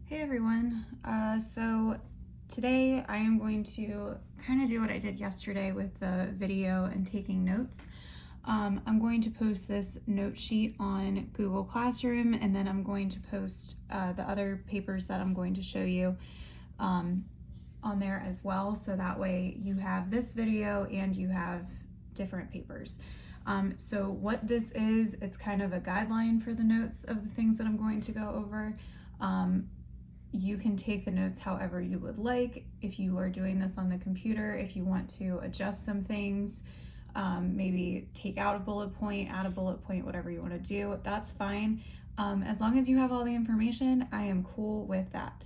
Hey everyone. So today I am going to kind of do what I did yesterday with the video and taking notes. I'm going to post this note sheet on Google Classroom, and then I'm going to post the other papers that I'm going to show you on there as well. So that way you have this video and you have different papers. So what this is, it's kind of a guideline for the notes of the things that I'm going to go over. You can take the notes however you would like. If you are doing this on the computer, if you want to adjust some things, maybe take out a bullet point, add a bullet point, whatever you want to do, that's fine. As long as you have all the information, I am cool with that.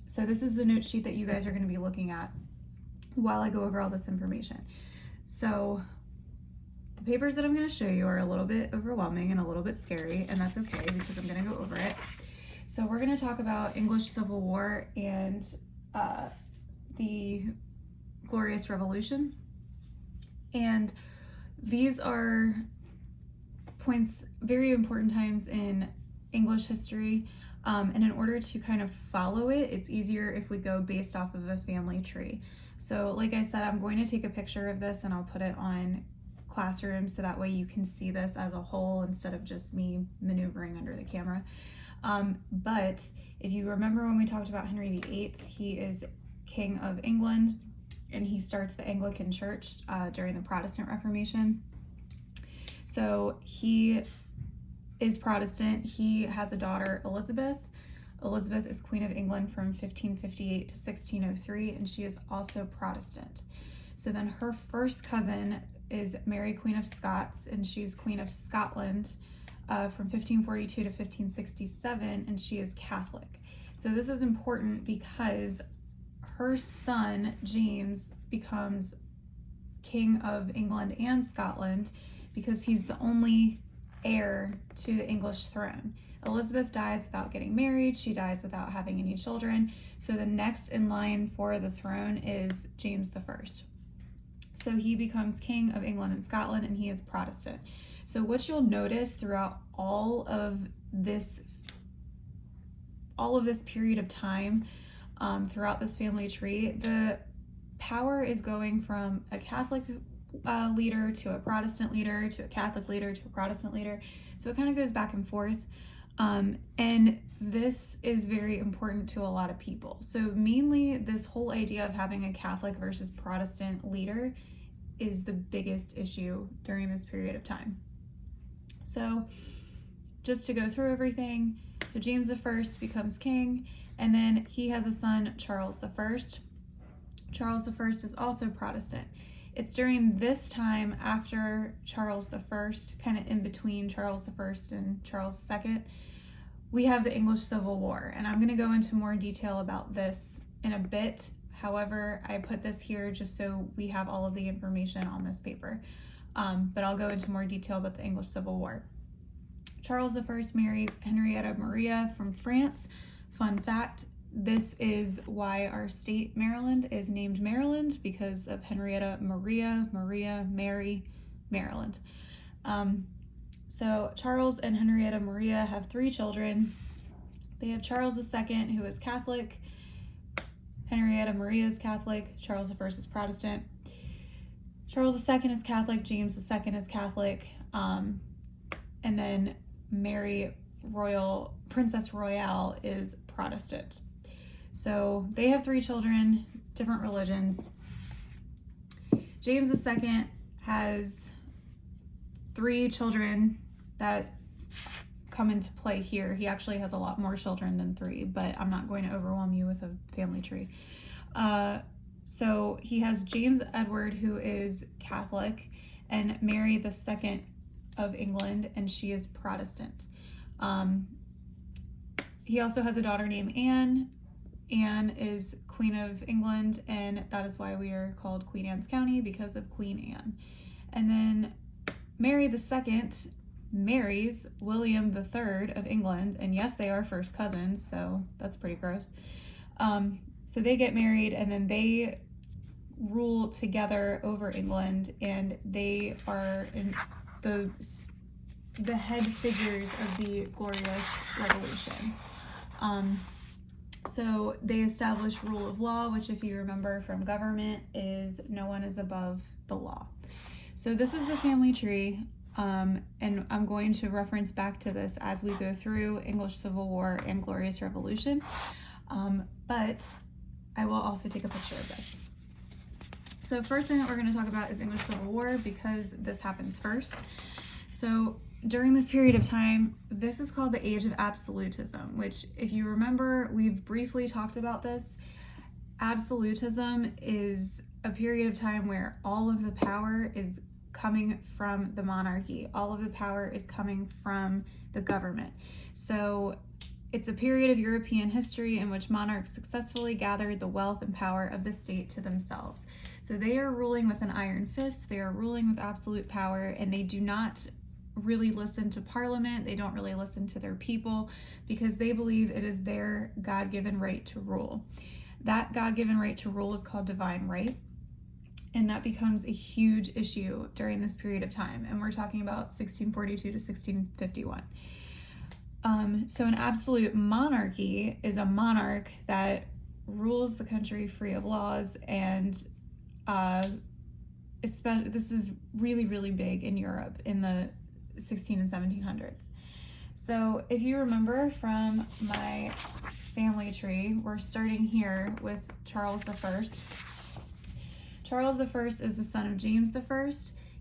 So this is the note sheet that you guys are going to be looking at while I go over all this information. So the papers that I'm going to show you are a little bit overwhelming and a little bit scary, and that's okay because I'm going to go over it. So we're going to talk about English Civil War and the Glorious Revolution. And these are points, very important times in English history. And in order to kind of follow it, it's easier if we go based off of a family tree. So like I said, I'm going to take a picture of this and I'll put it on Classroom so that way you can see this as a whole instead of just me maneuvering under the camera. But if you remember when we talked about Henry VIII, he is King of England and he starts the Anglican Church during the Protestant Reformation. So he is Protestant. He has a daughter, Elizabeth. Elizabeth is Queen of England from 1558 to 1603, and she is also Protestant. So then her first cousin is Mary, Queen of Scots, and she's Queen of Scotland from 1542 to 1567, and she is Catholic. So this is important because her son, James, becomes King of England and Scotland because he's the only heir to the English throne. Elizabeth dies without getting married. She dies without having any children. So the next in line for the throne is James I. So he becomes King of England and Scotland, and he is Protestant. So what you'll notice throughout all of this period of time, throughout this family tree, the power is going from a Catholic leader to a Protestant leader to a Catholic leader to a Protestant leader. So it kind of goes back and forth. And this is very important to a lot of people. So mainly this whole idea of having a Catholic versus Protestant leader is the biggest issue during this period of time. So just to go through everything, so James I becomes king, and then he has a son, Charles I. Charles I is also Protestant. It's during this time after Charles I, kind of in between Charles I and Charles II, we have the English Civil War. And I'm going to go into more detail about this in a bit. However, I put this here just so we have all of the information on this paper. But I'll go into more detail about the English Civil War. Charles I marries Henrietta Maria from France. Fun fact, this is why our state, Maryland, is named Maryland, because of Henrietta Maria, Mary, Maryland. So Charles and Henrietta Maria have 3 children. They have Charles II, who is Catholic. Henrietta Maria is Catholic. Charles I is Protestant. Charles II is Catholic. James II is Catholic. And then Mary Princess Royale is Protestant. So they have 3 children, different religions. James II has 3 children that come into play here. He actually has a lot more children than 3, but I'm not going to overwhelm you with a family tree. So he has James Edward, who is Catholic, and Mary II of England, and she is Protestant. He also has a daughter named Anne. Anne is Queen of England, and that is why we are called Queen Anne's County, because of Queen Anne. And then Mary II marries William III of England, and yes, they are first cousins, so that's pretty gross. So they get married, and then they rule together over England, and they are in the head figures of the Glorious Revolution. So they established rule of law, which, if you remember from government, is no one is above the law. So this is the family tree, and I'm going to reference back to this as we go through English Civil War and Glorious Revolution, but I will also take a picture of this. So first thing that we're going to talk about is English Civil War, because this happens first. So during this period of time, this is called the Age of Absolutism, which, if you remember, we've briefly talked about this. Absolutism is a period of time where all of the power is coming from the monarchy. All of the power is coming from the government. So it's a period of European history in which monarchs successfully gathered the wealth and power of the state to themselves. So they are ruling with an iron fist, they are ruling with absolute power, and they do not really listen to Parliament, they don't really listen to their people, because they believe it is their God-given right to rule. That God-given right to rule is called divine right, and that becomes a huge issue during this period of time, and we're talking about 1642 to 1651. So an absolute monarchy is a monarch that rules the country free of laws, and this is really, really big in Europe in the 16 and 1700s. So if you remember from my family tree, we're starting here with Charles I. Charles I is the son of James I.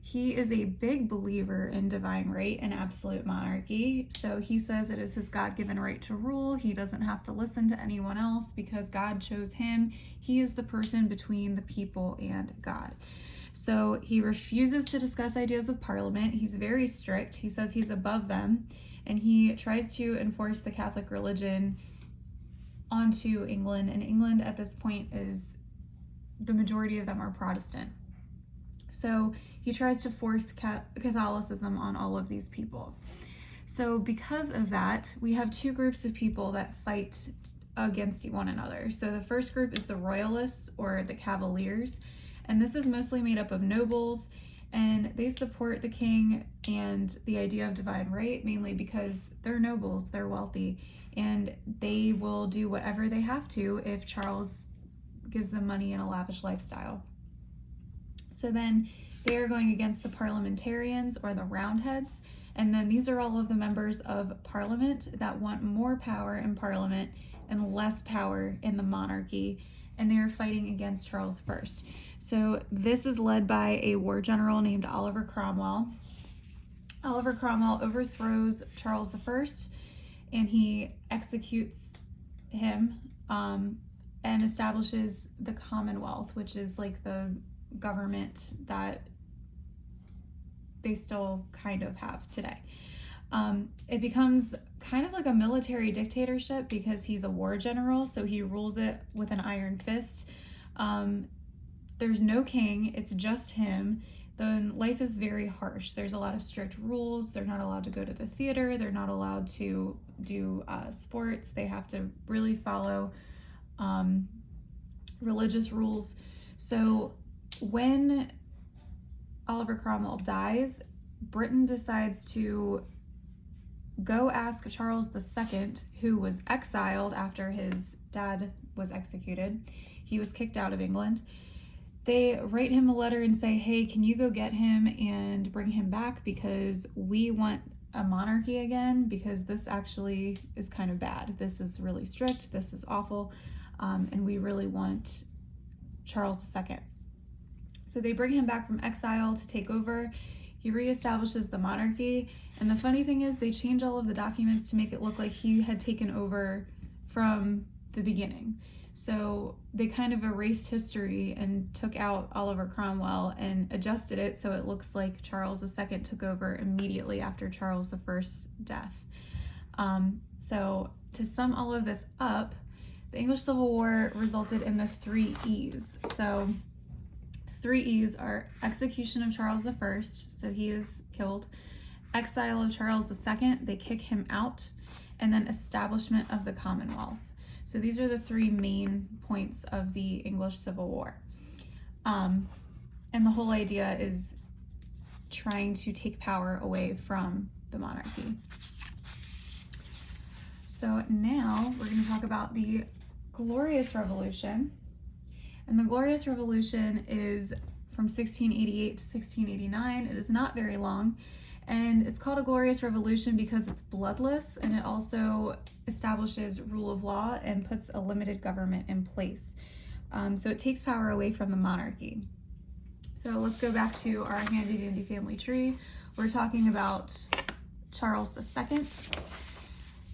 He is a big believer in divine right and absolute monarchy. So he says it is his God-given right to rule. He doesn't have to listen to anyone else because God chose him. He is the person between the people and God. So he refuses to discuss ideas with Parliament. He's very strict. He says he's above them, and he tries to enforce the Catholic religion onto England. And England at this point is, the majority of them are Protestant. So he tries to force Catholicism on all of these people. So because of that, we have two groups of people that fight against one another. So the first group is the Royalists, or the Cavaliers, and this is mostly made up of nobles, and they support the king and the idea of divine right, mainly because they're nobles, they're wealthy, and they will do whatever they have to if Charles gives them money and a lavish lifestyle. So then they are going against the parliamentarians, or the Roundheads, and then these are all of the members of Parliament that want more power in Parliament and less power in the monarchy, and they are fighting against Charles I. So this is led by a war general named Oliver Cromwell. Oliver Cromwell overthrows Charles I, and he executes him and establishes the Commonwealth, which is like the government that they still kind of have today. It becomes kind of like a military dictatorship because he's a war general, so he rules it with an iron fist. There's no king, it's just him. The life is very harsh. There's a lot of strict rules. They're not allowed to go to the theater. They're not allowed to do sports. They have to really follow religious rules. So when Oliver Cromwell dies, Britain decides to go ask Charles II, who was exiled after his dad was executed. He was kicked out of England. They write him a letter and say, hey, can you go get him and bring him back, because we want a monarchy again, because this actually is kind of bad. This is really strict, this is awful, and we really want Charles II. So they bring him back from exile to take over. He reestablishes the monarchy, and the funny thing is they change all of the documents to make it look like he had taken over from the beginning. So they kind of erased history and took out Oliver Cromwell and adjusted it so it looks like Charles II took over immediately after Charles I's death. So to sum all of this up, the English Civil War resulted in the 3 E's. So 3 E's are execution of Charles I, so he is killed, exile of Charles II, they kick him out, and then establishment of the Commonwealth. So these are the 3 main points of the English Civil War. And the whole idea is trying to take power away from the monarchy. So now we're going to talk about the Glorious Revolution. And the Glorious Revolution is from 1688 to 1689. It is not very long. And it's called a Glorious Revolution because it's bloodless, and it also establishes rule of law and puts a limited government in place. So it takes power away from the monarchy. So let's go back to our handy dandy family tree. We're talking about Charles II.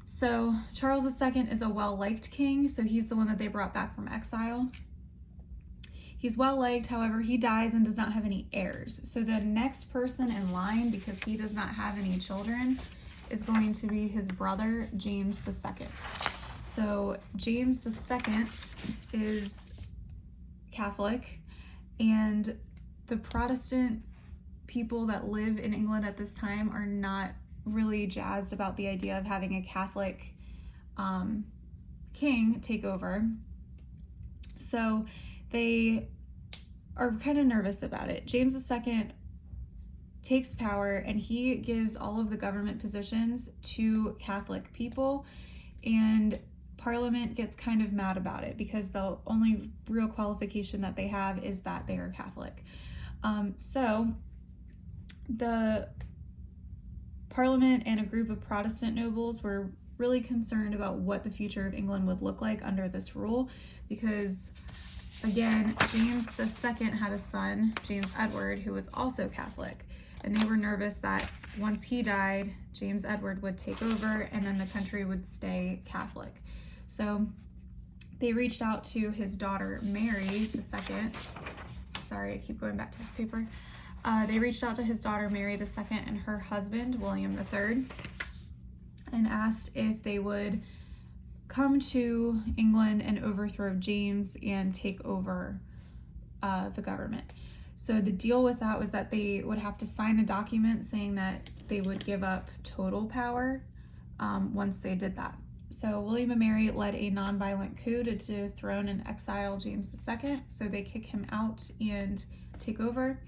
So Charles II is a well-liked king, so he's the one that they brought back from exile. He's well-liked, however, he dies and does not have any heirs. So the next person in line, because he does not have any children, is going to be his brother, James II. So James II is Catholic, and the Protestant people that live in England at this time are not really jazzed about the idea of having a Catholic king take over. So they are kind of nervous about it. James II takes power and he gives all of the government positions to Catholic people, and Parliament gets kind of mad about it because the only real qualification that they have is that they are Catholic. So the Parliament and a group of Protestant nobles were really concerned about what the future of England would look like under this rule, because again, James II had a son, James Edward, who was also Catholic, and they were nervous that once he died, James Edward would take over and then the country would stay Catholic. So they reached out to his daughter, Mary II. Sorry, I keep going back to this paper. They reached out to his daughter, Mary II, and her husband, William III, and asked if they would come to England and overthrow James and take over the government. So the deal with that was that they would have to sign a document saying that they would give up total power once they did that. So William and Mary led a non-violent coup to dethrone and exile James II. So they kick him out and take over.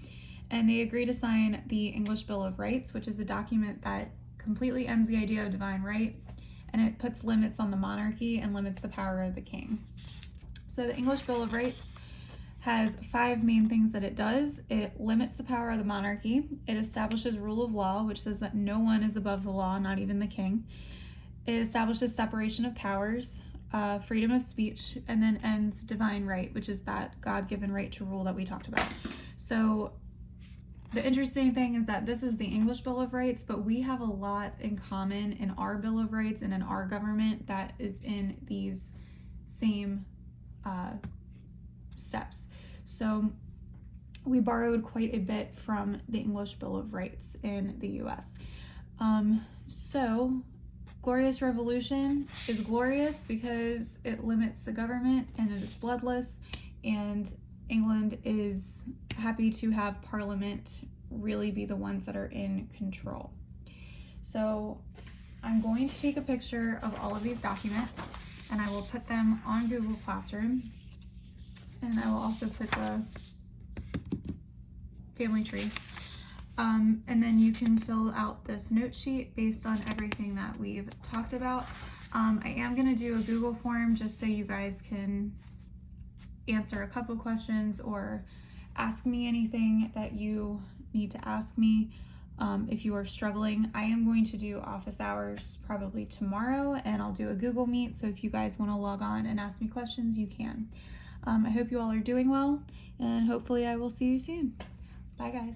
And they agree to sign the English Bill of Rights, which is a document that completely ends the idea of divine right, and it puts limits on the monarchy and limits the power of the king. So the English Bill of Rights has 5 main things that it does. It limits the power of the monarchy. It establishes rule of law, which says that no one is above the law, not even the king. It establishes separation of powers, freedom of speech, and then ends divine right, which is that God-given right to rule that we talked about. So the interesting thing is that this is the English Bill of Rights, but we have a lot in common in our Bill of Rights and in our government that is in these same steps. So we borrowed quite a bit from the English Bill of Rights in the US. So Glorious Revolution is glorious because it limits the government and it is bloodless, and England is happy to have Parliament really be the ones that are in control. So I'm going to take a picture of all of these documents and I will put them on Google Classroom, and I will also put the family tree. And then you can fill out this note sheet based on everything that we've talked about. I am going to do a Google form just so you guys can answer a couple questions or ask me anything that you need to ask me if you are struggling. I am going to do office hours probably tomorrow, and I'll do a Google Meet, so if you guys want to log on and ask me questions, you can. I hope you all are doing well, and hopefully I will see you soon. Bye guys.